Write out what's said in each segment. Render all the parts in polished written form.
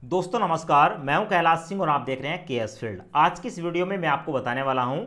दोस्तों नमस्कार, मैं हूं कैलाश सिंह और आप देख रहे हैं केएस फील्ड। आज की इस वीडियो में मैं आपको बताने वाला हूं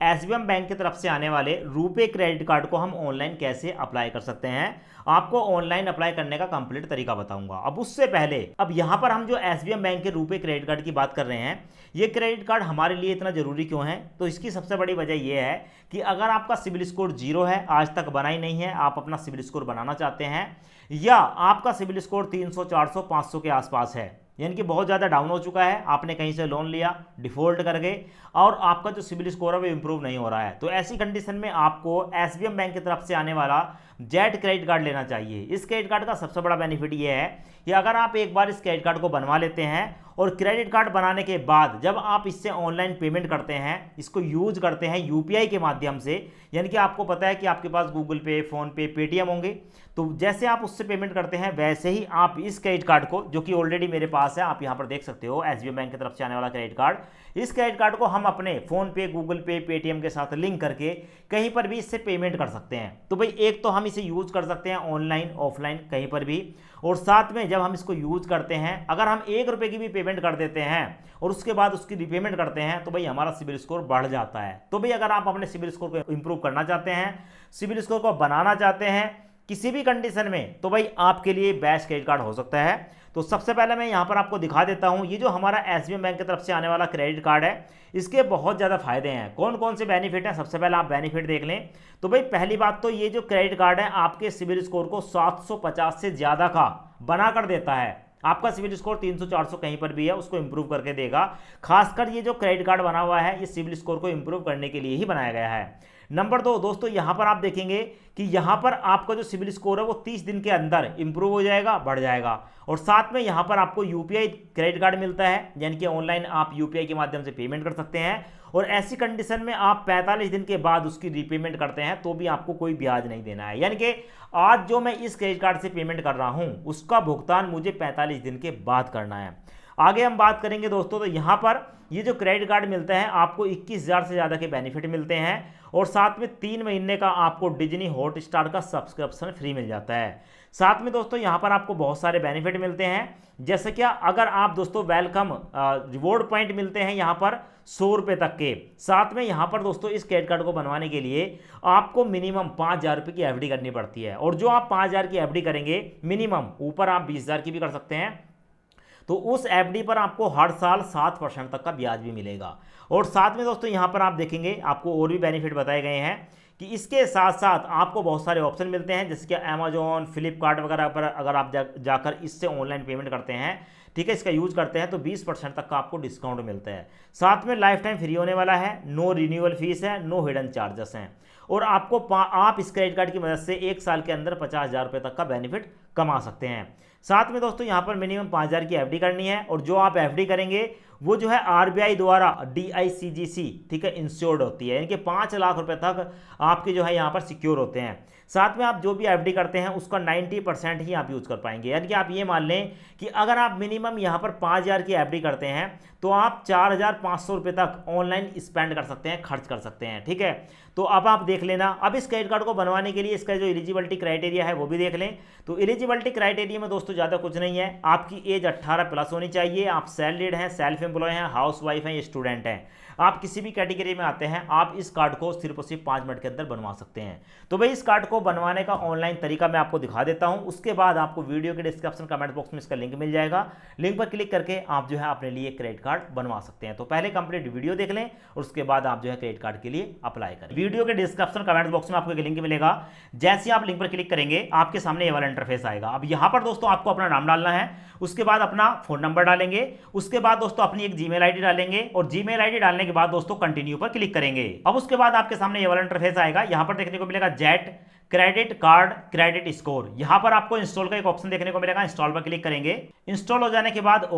एसबीएम बैंक की तरफ से आने वाले रुपे क्रेडिट कार्ड को हम ऑनलाइन कैसे अप्लाई कर सकते हैं। आपको ऑनलाइन अप्लाई करने का कंप्लीट तरीका बताऊंगा। अब उससे पहले अब यहां पर हम जो एसबीएम बैंक के रुपे क्रेडिट कार्ड की बात कर रहे हैं, ये क्रेडिट कार्ड हमारे लिए इतना जरूरी क्यों है? तो इसकी सबसे बड़ी वजह यह है कि अगर आपका सिबिल स्कोर जीरो है, आज तक बना ही नहीं है, आप अपना सिबिल स्कोर बनाना चाहते हैं, या आपका सिबिल स्कोर 300 400 500 के आसपास है, यानी कि बहुत ज़्यादा डाउन हो चुका है, आपने कहीं से लोन लिया, डिफॉल्ट कर गए और आपका जो सिबिल स्कोर है वो इंप्रूव नहीं हो रहा है, तो ऐसी कंडीशन में आपको एसबीएम बैंक की तरफ से आने वाला जेट क्रेडिट कार्ड लेना चाहिए। इस क्रेडिट कार्ड का सबसे बड़ा बेनिफिट ये है कि अगर आप एक बार इस क्रेडिट कार्ड को बनवा लेते हैं और क्रेडिट कार्ड बनाने के बाद जब आप इससे ऑनलाइन पेमेंट करते हैं, इसको यूज करते हैं यूपीआई के माध्यम से, यानी कि आपको पता है कि आपके पास गूगल पे, फोन पे, पेटीएम होंगे, तो जैसे आप उससे पेमेंट करते हैं वैसे ही आप इस क्रेडिट कार्ड को, जो कि ऑलरेडी मेरे पास है, आप यहां पर देख सकते हो एसबीआई बैंक की तरफ से आने वाला क्रेडिट कार्ड, इस क्रेडिट कार्ड को हम अपने फोन पे, गूगल पे, पेटीएम के साथ लिंक करके कहीं पर भी इससे पेमेंट कर सकते हैं। तो भाई एक तो हम इसे यूज कर सकते हैं ऑनलाइन ऑफलाइन कहीं पर भी, और साथ में जब हम इसको यूज करते हैं, अगर हम 1 रुपए की भी पेमेंट कर देते हैं और उसके बाद उसकी रिपेमेंट करते हैं तो भाई हमारा सिबिल स्कोर बढ़ जाता है। तो भाई अगर आप अपने सिबिल स्कोर को इंप्रूव करना चाहते हैं, सिबिल स्कोर को बनाना चाहते हैं किसी भी कंडीशन में, तो भाई आपके लिए बेस्ट क्रेडिट कार्ड हो सकता है। तो सबसे पहले मैं यहां पर आपको दिखा देता हूं, ये जो हमारा एसबीआई बैंक की तरफ से आने वाला क्रेडिट कार्ड है, इसके बहुत ज़्यादा फायदे हैं। कौन कौन से बेनिफिट हैं, सबसे पहले आप बेनिफिट देख लें। तो भाई पहली बात तो ये जो क्रेडिट कार्ड है आपके सिबिल स्कोर को 750 से ज़्यादा का बना कर देता है। आपका सिबिल स्कोर 300 400 कहीं पर भी है, उसको इंप्रूव करके देगा। खासकर ये जो क्रेडिट कार्ड बना हुआ है, ये सिबिल स्कोर को इंप्रूव करने के लिए ही बनाया गया है। नंबर 2 दोस्तों, यहां पर आप देखेंगे कि यहां पर आपका जो सिबिल स्कोर है वो 30 दिन के अंदर इंप्रूव हो जाएगा, बढ़ जाएगा। और साथ में यहां पर आपको यूपीआई क्रेडिट कार्ड मिलता है, यानी कि ऑनलाइन आप यूपीआई के माध्यम से पेमेंट कर सकते हैं, और ऐसी कंडीशन में आप 45 दिन के बाद उसकी रीपेमेंट करते हैं तो भी आपको कोई ब्याज नहीं देना है। यानी कि आज जो मैं इस क्रेडिट कार्ड से पेमेंट कर रहा हूं उसका भुगतान मुझे 45 दिन के बाद करना है। आगे हम बात करेंगे दोस्तों, तो यहां पर ये जो क्रेडिट कार्ड मिलता है आपको 21,000 से ज़्यादा के बेनिफिट मिलते हैं, और साथ में 3 महीने का आपको डिज्नी हॉटस्टार का सब्सक्रिप्शन फ्री मिल जाता है। साथ में दोस्तों यहाँ पर आपको बहुत सारे बेनिफिट मिलते हैं, जैसे क्या अगर आप दोस्तों वेलकम रिवॉर्ड पॉइंट मिलते हैं यहाँ पर 100 रुपये तक के। साथ में यहाँ पर दोस्तों इस क्रेडिट कार्ड को बनवाने के लिए आपको मिनिमम 5,000 रुपये की एफडी करनी पड़ती है, और जो आप 5,000 की एफडी करेंगे मिनिमम, ऊपर आप 20,000 की भी कर सकते हैं, तो उस एफडी पर आपको हर साल 7% तक का ब्याज भी मिलेगा। और साथ में दोस्तों यहाँ पर आप देखेंगे आपको और भी बेनिफिट बताए गए हैं कि इसके साथ साथ आपको बहुत सारे ऑप्शन मिलते हैं, जैसे कि अमेजोन, फ्लिपकार्ट वगैरह पर अगर आप जाकर इससे ऑनलाइन पेमेंट करते हैं, ठीक है, इसका यूज करते हैं, तो 20% तक का आपको डिस्काउंट मिलता है। साथ में लाइफ टाइम फ्री होने वाला है, नो रिन्यूअल फीस है, नो हिडन चार्जेस हैं, और आपको आप इस क्रेडिट कार्ड की मदद से 1 साल के अंदर 50,000 रुपये तक का बेनिफिट कमा सकते हैं। साथ में दोस्तों यहाँ पर मिनिमम 5,000 की एफडी करनी है, और जो आप एफडी करेंगे वो जो है आरबीआई द्वारा डीआईसीजीसी, ठीक है, इंश्योर्ड होती है, यानी कि 5 लाख रुपए तक आपके जो है यहाँ पर सिक्योर होते हैं। साथ में आप जो भी एफडी करते हैं उसका 90% ही आप यूज़ कर पाएंगे, यानी कि आप ये मान लें कि अगर आप मिनिमम यहाँ पर 5,000 की एफडी करते हैं तो आप 4,500 रुपये तक ऑनलाइन स्पेंड कर सकते हैं, खर्च कर सकते हैं, ठीक है। तो अब आप देख लेना, अब इस क्रेडिट कार्ड को बनवाने के लिए इसका जो एलिजिबिलिटी क्राइटेरिया है वो भी देख लें। तो एलिजिबिलिटी क्राइटेरिया में दोस्तों ज़्यादा कुछ नहीं है, आपकी एज 18 प्लस होनी चाहिए, आप सैलरीड हैं, सेल्फ एम्प्लॉय हैं, हाउस वाइफ हैं, स्टूडेंट हैं, आप किसी भी कैटेगरी में आते हैं, आप इस कार्ड को सिर्फ और सिर्फ 5 मिनट के अंदर बनवा सकते हैं। तो भाई इस कार्ड को बनवाने का ऑनलाइन तरीका मैं आपको दिखा देता हूं, उसके बाद आपको वीडियो के डिस्क्रिप्शन कमेंट बॉक्स में इसका लिंक मिल जाएगा, लिंक पर क्लिक करके आप जो है अपने लिए क्रेडिट कार्ड बनवा सकते हैं। तो पहले कंप्लीट वीडियो देख लें और उसके बाद आप जो है क्रेडिट कार्ड के लिए अप्लाई करें। वीडियो के डिस्क्रिप्शन कमेंट बॉक्स में आपको एक लिंक मिलेगा, जैसे आप लिंक पर क्लिक करेंगे आपके सामने ये वाला इंटरफेस आएगा। अब यहाँ पर दोस्तों आपको अपना नाम डालना है, उसके बाद अपना फोन नंबर डालेंगे, उसके बाद दोस्तों अपनी एक जीमेल आईडी डालेंगे, और जीमेल आईडी डालने के बाद दोस्तों कंटिन्यू पर क्लिक करेंगे। अब उसके बाद आपके सामने ये वाला इंटरफेस आएगा, यहां पर देखने को मिलेगा jet credit card credit score. यहां पर आपको इंस्टॉल का एक ऑप्शन देखने को मिलेगा, इंस्टॉल पर क्लिक करेंगे। इंस्टॉल हो जाने के बाद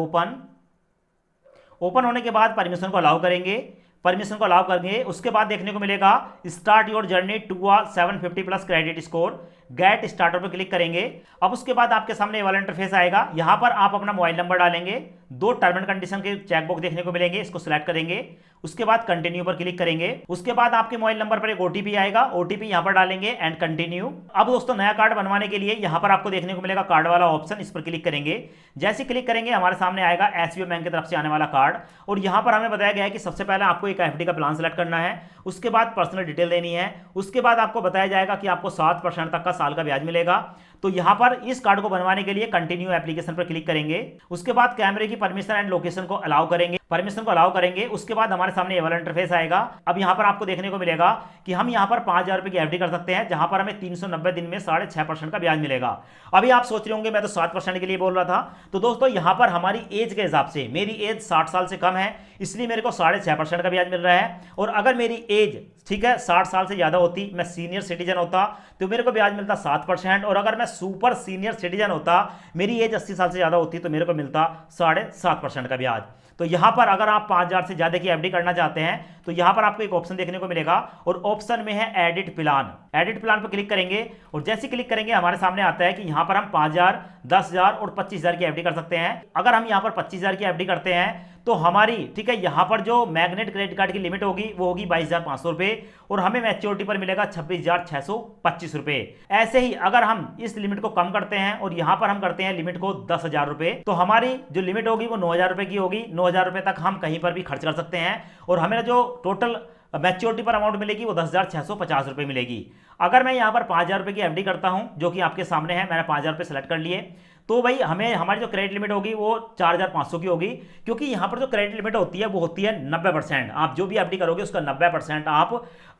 ओपन होने के बाद परमिशन को अलाउ करेंगे, परमिशन को अलाउ करेंगे, उसके बाद देखने को मिलेगा start your journey to 750 plus credit score. Get starter पर क्लिक करेंगे। अब उसके बाद आपके सामने ये वाला इंटरफेस आएगा। यहां पर आप अपना मोबाइल नंबर डालेंगे, 2 टर्म एंड कंडीशन के चेकबॉक्स देखने को मिलेंगे, इसको सिलेक्ट करेंगे। उसके बाद कंटिन्यू पर क्लिक करेंगे। उसके बाद आपके मोबाइल नंबर पर एक ओटीपी आएगा, ओटीपी यहां पर डालेंगे एंड कंटिन्यू। अब दोस्तों नया कार्ड बनवाने के लिए यहां पर आपको देखने को मिलेगा कार्ड वाला ऑप्शन, इस पर क्लिक करेंगे। जैसे क्लिक करेंगे हमारे सामने आएगा एसबीआई बैंक की तरफ से आने वाला कार्ड, और यहां पर हमें बताया गया है कि सबसे पहले आपको एक एफडी का प्लान सेलेक्ट करना है, उसके बाद पर्सनल डिटेल देनी है, उसके बाद आपको बताया जाएगा कि आपको 7% तक का साल का ब्याज मिलेगा। तो यहां पर इस कार्ड को बनवाने के लिए कंटिन्यू एप्लीकेशन पर क्लिक करेंगे। उसके बाद कैमरे की परमिशन एंड लोकेशन को अलाउ करेंगे, परमिशन को अलाउ करेंगे। उसके बाद हमारे सामने ये वाला इंटरफेस आएगा। अब यहां पर आपको देखने को मिलेगा कि हम यहां पर 5,000 रुपए की एफडी कर सकते हैं, जहां पर हमें 390 दिन में 6.5% का ब्याज मिलेगा। अभी आप सोच रहे होंगे मैं तो 7% के लिए बोल रहा था। तो दोस्तों यहां पर हमारी एज के हिसाब से, मेरी एज 60 साल से कम है, इसलिए मेरे को 6.5% का ब्याज मिल रहा है। और अगर मेरी एज ठीक है 60 साल से ज्यादा होती, मैं सीनियर सिटीजन होता, तो मेरे को ब्याज मिलता 7%। और अगर मैं सुपर सीनियर सिटीजन होता, मेरी एज 80 साल से ज्यादा होती, तो मेरे को मिलता 7.5% का ब्याज। तो यहां पर अगर आप 5,000 से ज्यादा की एफडी करना चाहते हैं तो यहां पर आपको एक ऑप्शन देखने को मिलेगा, और ऑप्शन में है एडिट प्लान। एडिट प्लान पर क्लिक करेंगे, और जैसे क्लिक करेंगे हमारे सामने आता है कि यहां पर हम 5,000, 10,000 और 25,000 की एफडी कर सकते हैं। अगर हम यहां पर 25,000 की एफडी करते हैं तो हमारी ठीक है यहां पर जो मैग्नेट क्रेडिट कार्ड की लिमिट होगी वो होगी 22,500 रुपए, और हमें मैच्योरिटी पर मिलेगा 26,625 रुपए। ऐसे ही अगर हम इस लिमिट को कम करते हैं और यहां पर हम करते हैं लिमिट को 10,000 रुपए, तो हमारी जो लिमिट होगी वो 9,000 रुपए की होगी। 9,000 रुपए तक हम कहीं पर भी खर्च कर सकते हैं, और हमें जो टोटल मैच्योरिटी पर अमाउंट मिलेगी वो 10,650 रुपए मिलेगी। अगर मैं यहां पर 5,000 रुपए की एफडी करता हूं, जो कि आपके सामने है, मैंने 5,000 रुपए सेलेक्ट कर लिए, तो भाई हमें हमारी जो क्रेडिट लिमिट होगी वो 4,500 की होगी, क्योंकि यहां पर जो क्रेडिट लिमिट होती है वो होती है 90%। आप जो भी एफडी करोगे उसका 90% आप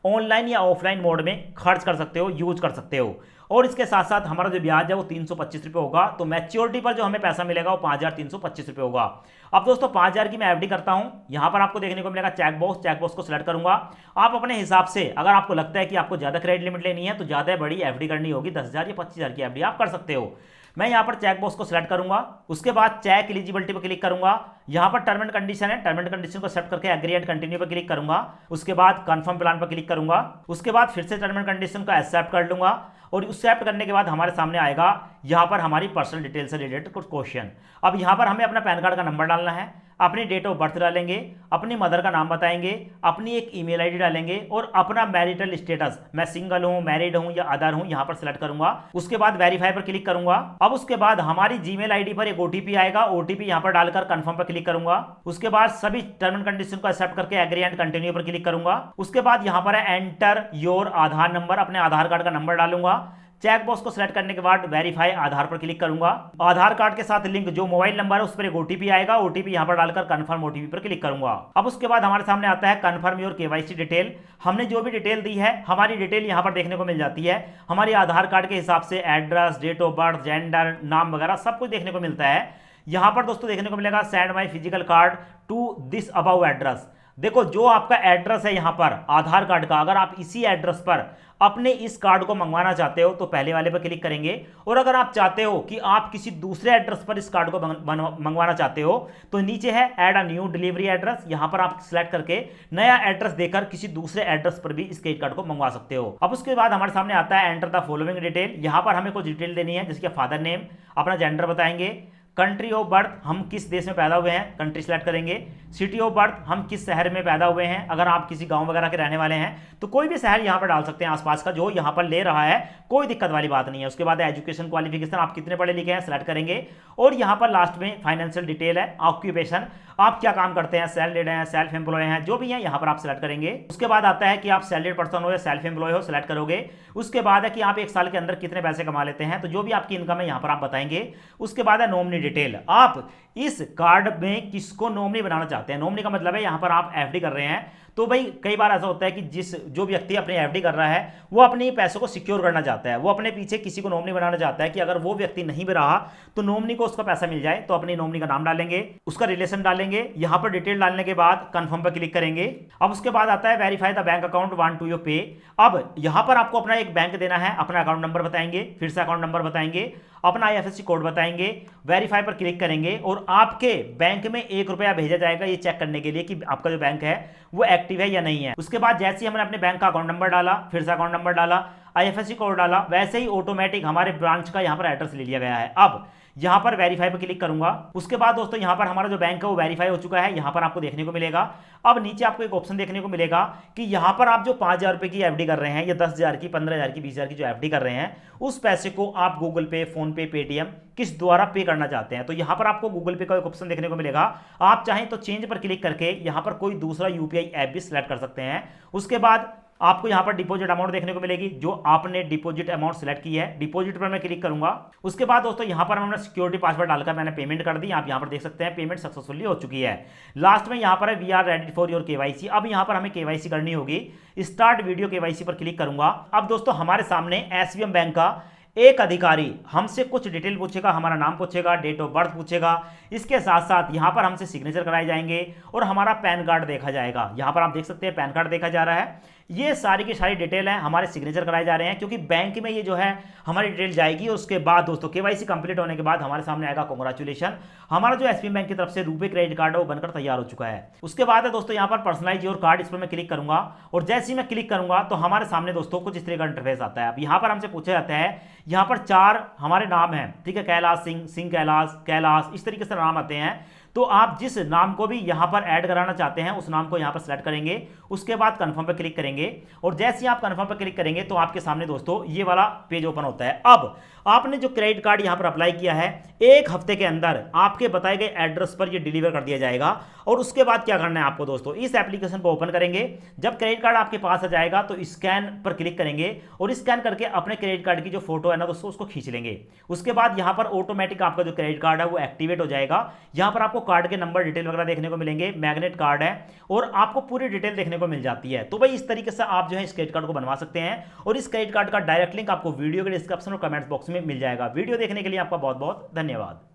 ऑनलाइन या ऑफलाइन मोड में खर्च कर सकते हो, यूज कर सकते हो। और इसके साथ साथ हमारा जो ब्याज है वो 325 रुपये होगा, तो मैच्योरिटी पर जो हमें पैसा मिलेगा वो 5,325 रुपये होगा। अब दोस्तों 5,000 की मैं एफडी करता हूं, यहां पर आपको देखने को मिलेगा चेकबॉक्स, चेकबॉक्स को सिलेक्ट करूंगा। आप अपने हिसाब से अगर आपको लगता है कि आपको ज्यादा क्रेडिट लिमिट लेनी है तो ज्यादा बड़ी एफडी करनी होगी, 10,000 या 25,000 की एफडी आप कर सकते हो। मैं यहां पर चेकबॉक्स को सिलेक्ट करूंगा, उसके बाद चेक एलिजिबिलिटी पर क्लिक करूंगा। यहां पर टर्म एंड कंडीशन है, टर्म एंड कंडीशन को एक्सेप्ट करके एग्री एंड कंटिन्यू पर क्लिक करूंगा। उसके बाद कंफर्म प्लान पर क्लिक करूंगा। उसके बाद फिर से टर्म एंड कंडीशन को एक्सेप्ट कर लूंगा, और एक्सेप्ट करने के बाद हमारे सामने आएगा यहां पर हमारी पर्सनल डिटेल से रिलेटेड कुछ क्वेश्चन। अब यहां पर हमें अपना पैन कार्ड का नंबर डालना है, अपनी डेट ऑफ बर्थ डालेंगे, अपनी मदर का नाम बताएंगे, अपनी एक ईमेल आईडी डालेंगे, और अपना मैरिटल स्टेटस, मैं सिंगल हूं, मैरिड हूं या अदर हूं, यहां पर सिलेक्ट करूंगा। उसके बाद वेरीफाई पर क्लिक करूंगा। अब उसके बाद हमारी जीमेल आईडी पर एक ओटीपी आएगा, ओटीपी यहां पर डालकर कंफर्म पर क्लिक करूंगा। उसके बाद सभी टर्म एंड कंडीशन को एक्सेप्ट करके एग्री एंड कंटिन्यू पर क्लिक करूंगा। उसके बाद यहां पर है एंटर योर आधार नंबर, अपने आधार कार्ड का नंबर डालूंगा। चेकबॉक्स को सिलेक्ट करने के बाद वेरीफाई आधार पर क्लिक करूंगा। आधार कार्ड के साथ लिंक जो मोबाइल नंबर है उस पर एक ओटीपी आएगा, ओटीपी यहां पर डालकर कंफर्म ओटीपी पर क्लिक करूंगा। अब उसके बाद हमारे सामने आता है कंफर्म योर केवाईसी डिटेल। हमने जो भी डिटेल दी है हमारी डिटेल यहां पर देखने को मिल जाती है। हमारी आधार कार्ड के हिसाब से address, date of birth, gender, नाम वगैरह सब कुछ देखने को मिलता है। यहां पर दोस्तों देखने को मिलेगा send my physical card to this above address. देखो जो आपका एड्रेस है यहां पर आधार कार्ड का, अगर आप इसी एड्रेस पर अपने इस कार्ड को मंगवाना चाहते हो तो पहले वाले पर क्लिक करेंगे, और अगर आप चाहते हो कि आप किसी दूसरे एड्रेस पर इस कार्ड को मंगवाना चाहते हो तो नीचे है add a new delivery address, यहां पर आप सिलेक्ट करके नया एड्रेस देकर किसी दूसरे एड्रेस पर भी इस क्रेडिट कार्ड को मंगवा सकते हो। अब उसके बाद हमारे सामने आता है एंटर द फॉलोइंग डिटेल। यहां पर हमें कुछ डिटेल देनी है, जिसके फादर नेम, अपना जेंडर बताएंगे, कंट्री ऑफ बर्थ, हम किस देश में पैदा हुए हैं, कंट्री सेलेक्ट करेंगे, सिटी ऑफ बर्थ, हम किस शहर में पैदा हुए हैं। अगर आप किसी गांव वगैरह के रहने वाले हैं तो कोई भी शहर यहां पर डाल सकते हैं आसपास का, जो यहां पर ले रहा है, कोई दिक्कत वाली बात नहीं है। उसके बाद एजुकेशन क्वालिफिकेशन, आप कितने पढ़े लिखे हैं सेलेक्ट करेंगे, और यहां पर लास्ट में फाइनेंशियल डिटेल है, ऑक्यूपेशन, आप क्या काम करते हैं, सैलरीड हैं, सेल्फ एम्प्लॉय हैं, जो भी है यहां पर आप सेलेक्ट करेंगे। उसके बाद आता है कि आप सैलरीड पर्सन हो या सेल्फ एम्प्लॉय हो, सेलेक्ट करोगे। उसके बाद है कि आप एक साल के अंदर कितने पैसे कमा लेते हैं, तो जो भी आपकी इनकम है यहां पर आप बताएंगे। उसके बाद है नॉमिनी डिटेल, आप इस कार्ड में किसको नॉमिनी बनाना चाहते हैं। नॉमिनी का मतलब है यहां पर आप एफडी कर रहे हैं, तो भाई कई बार ऐसा होता है कि जो व्यक्ति अपनी एफडी कर रहा है वो अपने पैसों को सिक्योर करना चाहता है, वो अपने पीछे किसी को नॉमिनी बनाना चाहता है कि अगर वो व्यक्ति नहीं भी रहा तो नॉमिनी को उसका पैसा मिल जाए। तो अपनी नॉमिनी का नाम डालेंगे, उसका रिलेशन डालेंगे, यहां पर डिटेल डालने के बाद कंफर्म पर क्लिक करेंगे। अब उसके बाद आता है verify the bank account want to your pay. अब यहां पर आपको अपना एक बैंक देना है, अपना अकाउंट नंबर बताएंगे, फिर से अकाउंट नंबर बताएंगे, अपना आईएफएससी कोड बताएंगे, वेरीफाई पर क्लिक करेंगे, और आपके बैंक में 1 रुपया भेजा जाएगा ये चेक करने के लिए कि आपका जो बैंक है वो एक्टिव है या नहीं है। उसके बाद जैसे ही हमने अपने बैंक का अकाउंट नंबर डाला, फिर से अकाउंट नंबर डाला, आईएफएससी कोड डाला, वैसे ही ऑटोमेटिक हमारे ब्रांच का यहाँ पर एड्रेस ले लिया गया है। अब यहाँ पर वेरीफाई पर क्लिक करूंगा। उसके बाद दोस्तों यहाँ पर हमारा जो बैंक है वो वेरीफाई हो चुका है, यहाँ पर आपको देखने को मिलेगा। अब नीचे आपको एक ऑप्शन देखने को मिलेगा कि यहाँ पर आप जो 5,000 रुपये की एफडी कर रहे हैं या 10,000 की, 15,000 की, 20,000 की जो एफडी कर रहे हैं, उस पैसे को आप गूगल पे, फोन पे, पेटीएम किस द्वारा पे करना चाहते हैं। तो यहाँ पर आपको गूगल पे का एक ऑप्शन देखने को मिलेगा। आप चाहें तो चेंज पर क्लिक करके यहाँ पर कोई दूसरा यूपीआई ऐप भी सिलेक्ट कर सकते हैं। उसके बाद आपको यहां पर डिपॉजिट अमाउंट देखने को मिलेगी, जो आपने डिपॉजिट अमाउंट सिलेक्ट की है। डिपॉजिट पर मैं क्लिक करूंगा। उसके बाद दोस्तों यहां पर हमने सिक्योरिटी पासवर्ड डालकर मैंने पेमेंट कर दी। आप यहां पर देख सकते हैं पेमेंट सक्सेसफुली हो चुकी है। लास्ट में यहां पर है we are ready for your KYC. अब यहां पर हमें केवाईसी करनी होगी। स्टार्ट वीडियो केवाईसी पर क्लिक करूंगा। अब दोस्तों हमारे सामने एसबीएम बैंक का एक अधिकारी हमसे कुछ डिटेल पूछेगा, हमारा नाम पूछेगा, डेट ऑफ बर्थ पूछेगा। इसके साथ साथ यहां पर हमसे सिग्नेचर कराए जाएंगे और हमारा पैन कार्ड देखा जाएगा। यहां पर आप देख सकते हैं पैन कार्ड देखा जा रहा है। ये सारी की सारी डिटेल है, हमारे सिग्नेचर कराए जा रहे हैं, क्योंकि बैंक में ये जो है हमारी डिटेल जाएगी। और उसके बाद दोस्तों केवाईसी कंप्लीट होने के बाद हमारे सामने आएगा कांग्रेचुलेशन, हमारा जो एसबीआई बैंक की तरफ से रुपे क्रेडिट कार्ड है वो बनकर तैयार हो चुका है। उसके बाद है दोस्तों यहाँ पर पर्सनलाइज योर कार्ड, इस पर मैं क्लिक करूंगा। और जैसे ही मैं क्लिक करूंगा तो हमारे सामने दोस्तों कुछ इस तरह का इंटरफेस आता है। अब यहाँ पर हमसे पूछा जाता है, यहाँ पर 4 हमारे नाम हैं, ठीक है, कैलाश सिंह, सिंह कैलाश, कैलाश, इस तरीके से नाम आते हैं। तो आप जिस नाम को भी यहां पर ऐड कराना चाहते हैं उस नाम को यहां पर सेलेक्ट करेंगे। उसके बाद कंफर्म पर क्लिक करेंगे और जैसे ही आप कंफर्म पर क्लिक करेंगे तो आपके सामने दोस्तों ये वाला पेज ओपन होता है। अब आपने जो क्रेडिट कार्ड यहां पर अप्लाई किया है, 1 हफ्ते के अंदर आपके बताए गए एड्रेस पर ये डिलीवर कर दिया जाएगा। और उसके बाद क्या करना है आपको दोस्तों, इस एप्लीकेशन को ओपन करेंगे। जब क्रेडिट कार्ड आपके पास आ जाएगा तो स्कैन पर क्लिक करेंगे और स्कैन करके अपने क्रेडिट कार्ड की जो फोटो है ना दोस्तों उसको खींच लेंगे। उसके बाद यहां पर ऑटोमेटिक आपका जो क्रेडिट कार्ड है वो एक्टिवेट हो जाएगा। यहां पर आपको कार्ड के नंबर, डिटेल वगैरह देखने को मिलेंगे, मैग्नेट कार्ड है और आपको पूरी डिटेल देखने को मिल जाती है। तो भाई इस तरीके से आप जो है इस क्रेडिट कार्ड को बनवा सकते हैं और इस क्रेडिट कार्ड का डायरेक्ट लिंक आपको वीडियो के डिस्क्रिप्शन और कमेंट्स बॉक्स में मिल जाएगा। वीडियो देखने के लिए आपका बहुत बहुत धन्यवाद।